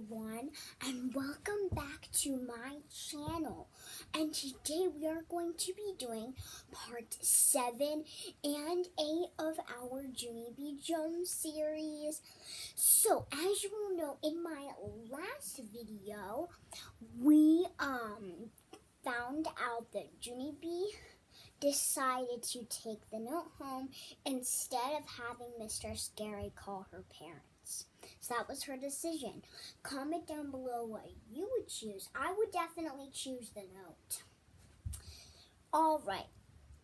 everyone, and welcome back to my channel. And today we are going to be doing part 7 and 8 of our Junie B Jones series. So as you will know, in my last video we found out that Junie B decided to take the note home instead of having Mr. Scary call her parents. So that was her decision. Comment down below what you would choose. I would definitely choose the note. Alright,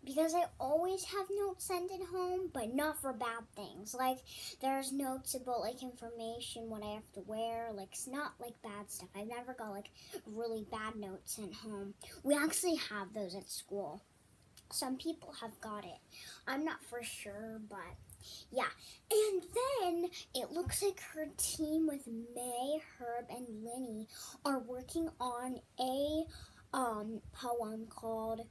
because I always have notes sent at home, but not for bad things. Like, there's notes about, like, information, what I have to wear. Like, it's not, like, bad stuff. I've never got, like, really bad notes sent home. We actually have those at school. Some people have got it. I'm not for sure, but yeah. And then it looks like her team with May, Herb, and Lenny are working on a poem called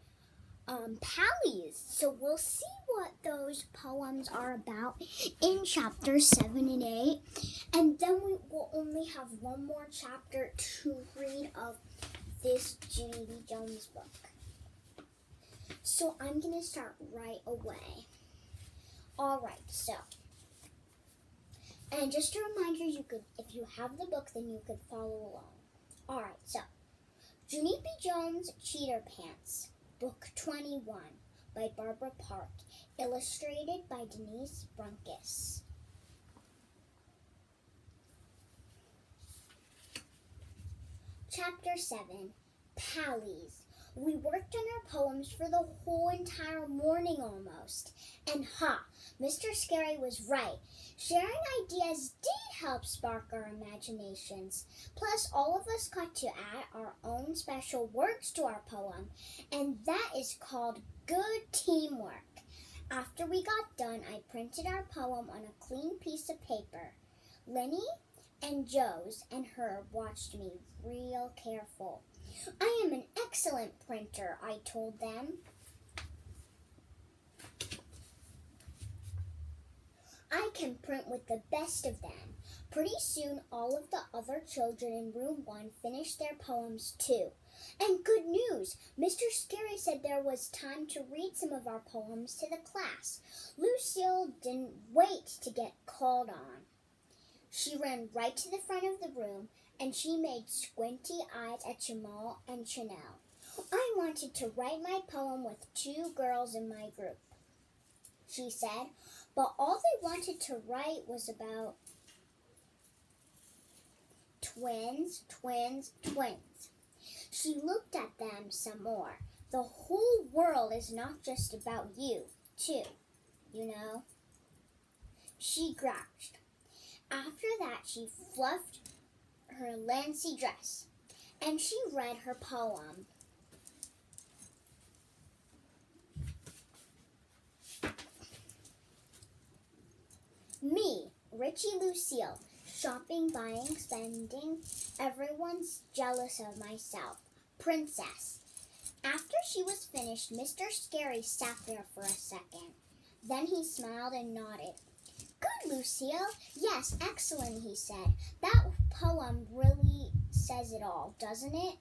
Pallies. So we'll see what those poems are about in chapter 7 and 8. And then we will only have one more chapter to read of this Junie B Jones book. So I'm going to start right away. Alright, so. And just a reminder, if you have the book, then you could follow along. Alright, so. Junie B Jones Cheater Pants, Book 21, by Barbara Park, illustrated by Denise Brunkis. Chapter 7, Pallies. We worked on our poems for the whole entire morning almost. And Mr. Scary was right. Sharing ideas did help spark our imaginations. Plus, all of us got to add our own special words to our poem. And that is called good teamwork. After we got done, I printed our poem on a clean piece of paper. Lenny and Joe's and Herb watched me real careful. I am an excellent printer, I told them. I can print with the best of them. Pretty soon, all of the other children in room 1 finished their poems too. And good news! Mr. Scary said there was time to read some of our poems to the class. Lucille didn't wait to get called on. She ran right to the front of the room, and she made squinty eyes at Jamal and Chanel. I wanted to write my poem with 2 girls in my group, she said, but all they wanted to write was about twins. She looked at them some more. The whole world is not just about you, too, you know. She grouched. After that, she fluffed her lacy dress, and she read her poem. Me, Richie Lucille, shopping, buying, spending, everyone's jealous of myself. Princess. After she was finished, Mr. Scary sat there for a second. Then he smiled and nodded. Good, Lucille. Yes, excellent, he said. That poem really says it all, doesn't it?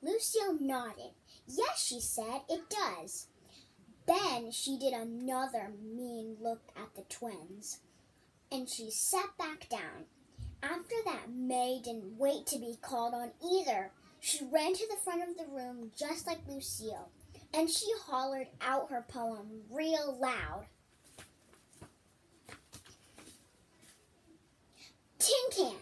Lucille nodded. Yes, she said, it does. Then she did another mean look at the twins, and she sat back down. After that, May didn't wait to be called on either. She ran to the front of the room just like Lucille, and she hollered out her poem real loud. Tin can,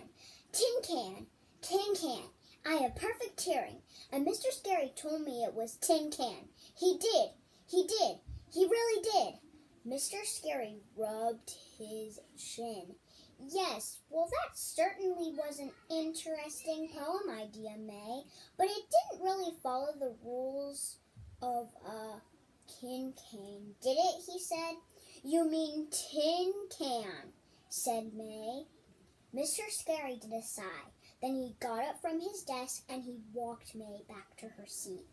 tin can, tin can. I have perfect hearing, and Mr. Scary told me it was tin can. He did, he really did. Mr. Scary rubbed his chin. Yes, well, that certainly was an interesting poem idea, May, but it didn't really follow the rules of a tin can, did it? He said. You mean tin can, said May. Mr. Scary did a sigh. Then he got up from his desk and he walked May back to her seat.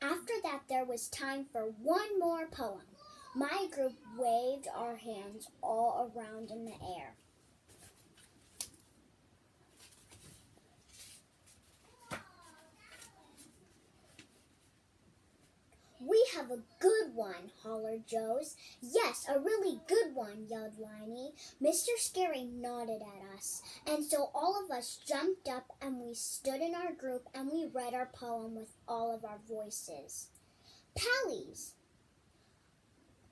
After that, there was time for one more poem. My group waved our hands all around in the air. have a good one, hollered Joe's. Yes, a really good one, yelled Liney. Mr. Scary nodded at us, and so all of us jumped up and we stood in our group and we read our poem with all of our voices. Pallies.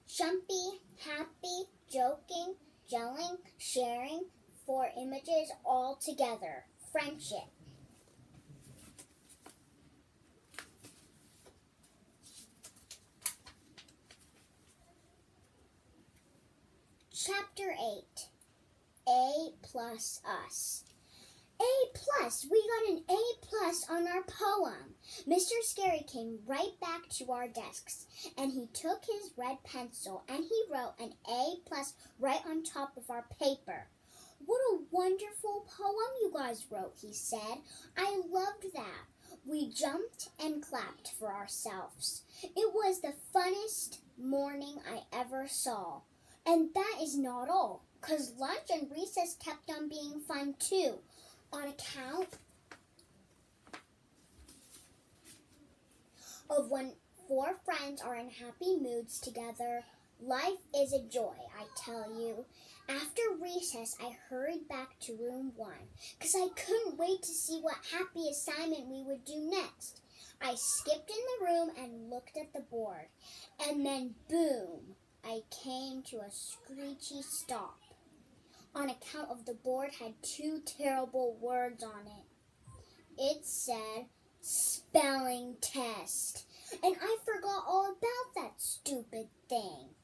Jumpy, happy, joking, gelling, sharing, 4 images all together. Friendship. Chapter 8. A plus us. A plus! We got an A plus on our poem. Mr. Scary came right back to our desks, and he took his red pencil and he wrote an A plus right on top of our paper. What a wonderful poem you guys wrote, he said. I loved that. We jumped and clapped for ourselves. It was the funnest morning I ever saw. And that is not all, 'cause lunch and recess kept on being fun too. On account of when 4 friends are in happy moods together, life is a joy, I tell you. After recess, I hurried back to room 1, 'cause I couldn't wait to see what happy assignment we would do next. I skipped in the room and looked at the board, and then boom, I came to a screechy stop. On account of the board had 2 terrible words on it. It said, spelling test. And I forgot all about that stupid thing.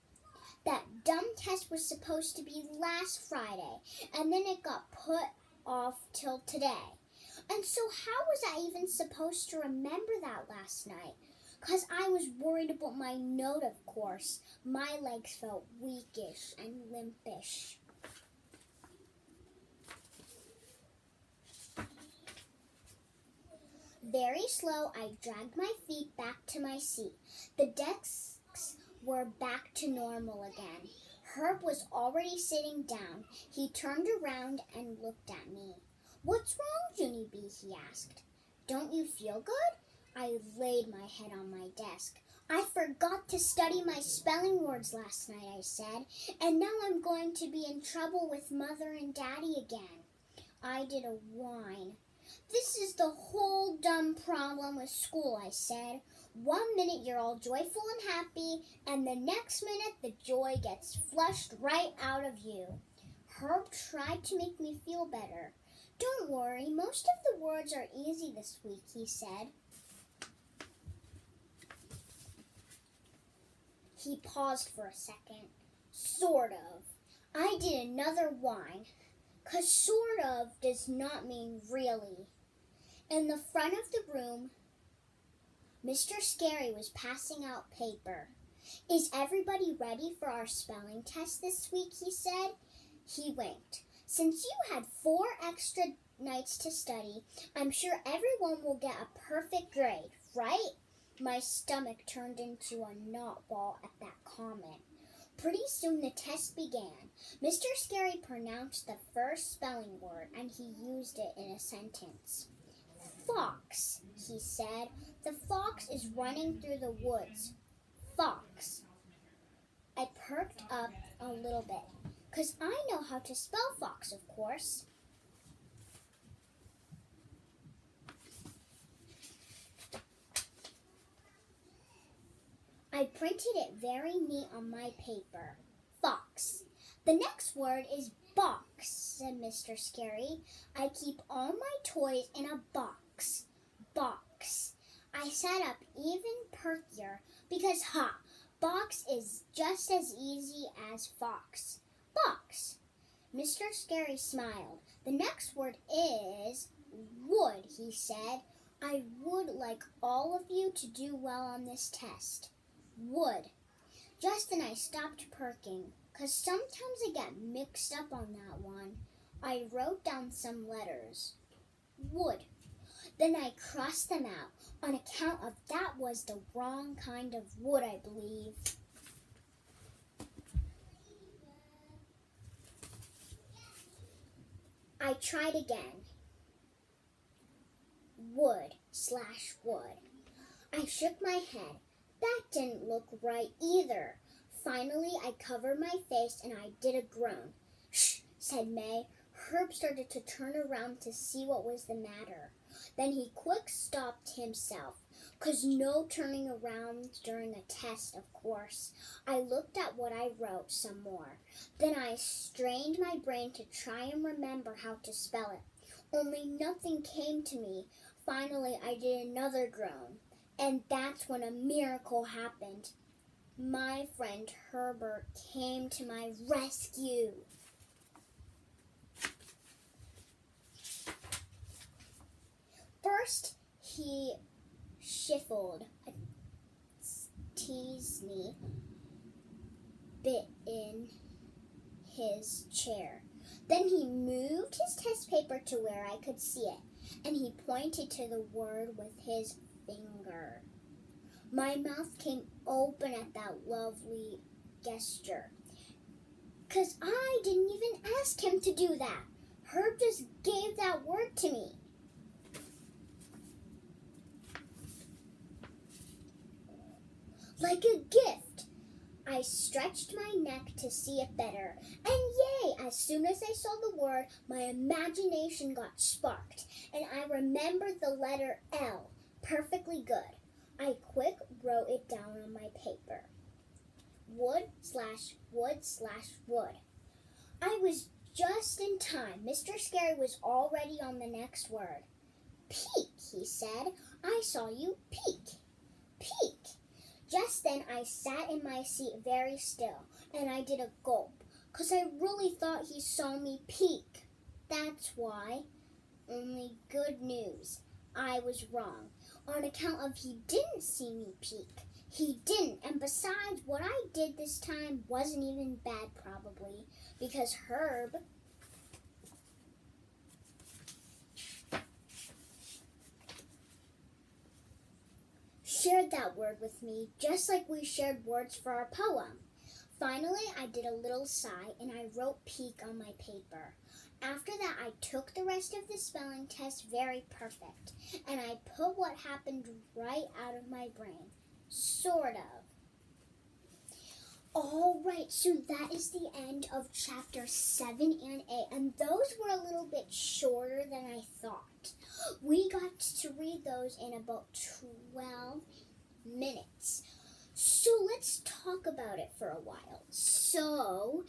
That dumb test was supposed to be last Friday, and then it got put off till today. And so how was I even supposed to remember that last night? 'Cause I was worried about my note, of course. My legs felt weakish and limpish. Very slow, I dragged my feet back to my seat. The desks were back to normal again. Herb was already sitting down. He turned around and looked at me. What's wrong, Junie B? He asked. Don't you feel good? I laid my head on my desk. I forgot to study my spelling words last night, I said, and now I'm going to be in trouble with Mother and Daddy again. I did a whine. This is the whole dumb problem with school, I said. 1 minute you're all joyful and happy, and the next minute the joy gets flushed right out of you. Herb tried to make me feel better. Don't worry, most of the words are easy this week, he said. He paused for a second. Sort of. I did another whine, 'cause sort of does not mean really. In the front of the room, Mr. Scary was passing out paper. Is everybody ready for our spelling test this week, he said. He winked. Since you had 4 extra nights to study, I'm sure everyone will get a perfect grade, right? My stomach turned into a knot ball at that comment. Pretty soon the test began. Mr. Scary pronounced the first spelling word, and he used it in a sentence. Fox, he said. The fox is running through the woods. Fox. I perked up a little bit, 'cause I know how to spell fox, of course. I printed it very neat on my paper. Fox. The next word is box, said Mr. Scary. I keep all my toys in a box. Box. I sat up even perkier because, box is just as easy as fox. Box. Mr. Scary smiled. The next word is would, he said. I would like all of you to do well on this test. Would. Just then I stopped perking, 'cause sometimes I get mixed up on that one. I wrote down some letters. Would. Then I crossed them out, on account of that was the wrong kind of wood, I believe. I tried again. Would/would. I shook my head. That didn't look right either. Finally, I covered my face and I did a groan. "Shh," said May. Herb started to turn around to see what was the matter. Then he quick stopped himself, 'cause no turning around during a test, of course. I looked at what I wrote some more. Then I strained my brain to try and remember how to spell it. Only nothing came to me. Finally, I did another groan. And that's when a miracle happened. My friend Herbert came to my rescue. First, he shuffled a teeny bit in his chair. Then he moved his test paper to where I could see it, and he pointed to the word with his finger. My mouth came open at that lovely gesture, 'cause I didn't even ask him to do that. Herb just gave that word to me. Like a gift. I stretched my neck to see it better, and yay! As soon as I saw the word, my imagination got sparked, and I remembered the letter L perfectly good. I quick wrote it down on my paper. Wood/wood/wood. I was just in time. Mr. Scary was already on the next word. Peek, he said. I saw you peek. Peek. Just then I sat in my seat very still, and I did a gulp, 'cause I really thought he saw me peek. That's why. Only good news. I was wrong. On account of he didn't see me peek. He didn't, and besides, what I did this time wasn't even bad probably, because Herb shared that word with me, just like we shared words for our poem. Finally, I did a little sigh, and I wrote peek on my paper. After that, I took the rest of the spelling test very perfect, and I put what happened right out of my brain. Sort of. All right, so that is the end of chapter 7 and 8, and those were a little bit shorter than I thought. We got to read those in about 12 minutes. So let's talk about it for a while. So,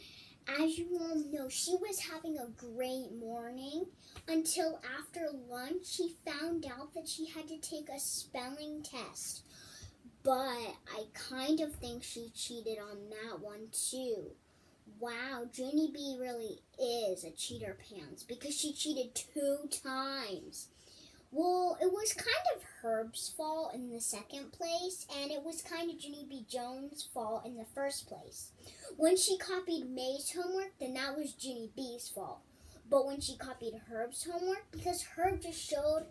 as you all know, she was having a great morning until after lunch she found out that she had to take a spelling test. But I kind of think she cheated on that one too. Wow, Junie B really is a cheater pants because she cheated 2 times. Well, it was kind of Herb's fault in the second place, and it was kind of Junie B. Jones' fault in the first place. When she copied May's homework, then that was Junie B.'s fault. But when she copied Herb's homework, because Herb just showed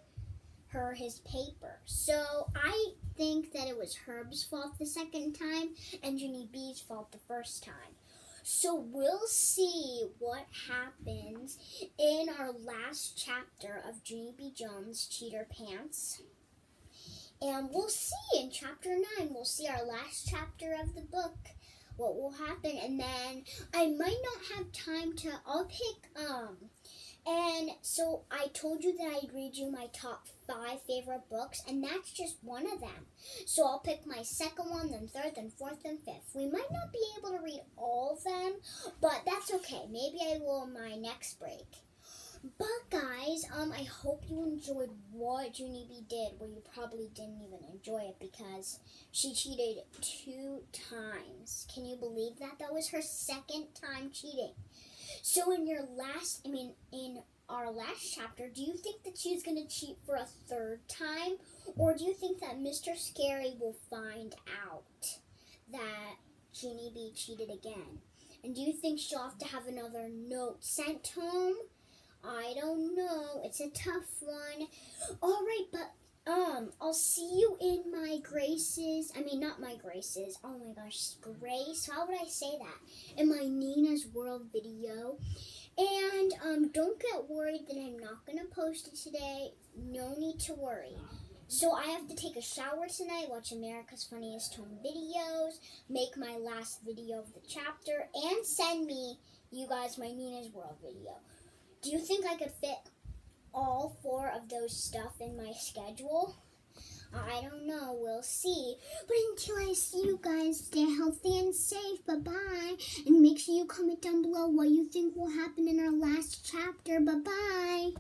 her his paper. So I think that it was Herb's fault the second time and Junie B.'s fault the first time. So we'll see what happens in our last chapter of Junie B. Jones' Cheater Pants. And we'll see in chapter 9, we'll see our last chapter of the book, what will happen. And then I might not have time to, I'll pick, and so I told you that I'd read you my top 5 favorite books, and that's just one of them. So I'll pick my second one, then third, then fourth, then fifth. We might not be able to read all of them, but that's okay. Maybe I will in my next break. But guys, I hope you enjoyed what Junie B did. Well, you probably didn't even enjoy it because she cheated 2 times. Can you believe that? That was her second time cheating. So in our last chapter, do you think that she's going to cheat for a 3rd time? Or do you think that Mr. Scary will find out that Junie B cheated again? And do you think she'll have to have another note sent home? I don't know. It's a tough one. All right, but I'll see you in my Grace's, not my Grace's, oh my gosh, Grace, how would I say that? In my Nina's World video. And don't get worried that I'm not going to post it today. No need to worry. So I have to take a shower tonight, watch America's Funniest Home Videos, make my last video of the chapter, and send me, you guys, my Nina's World video. Do you think I could fit all 4 of those stuff in my schedule? I don't know. We'll see. But until I see you guys, stay healthy and safe. Bye-bye. And make sure you comment down below what you think will happen in our last chapter. Bye-bye.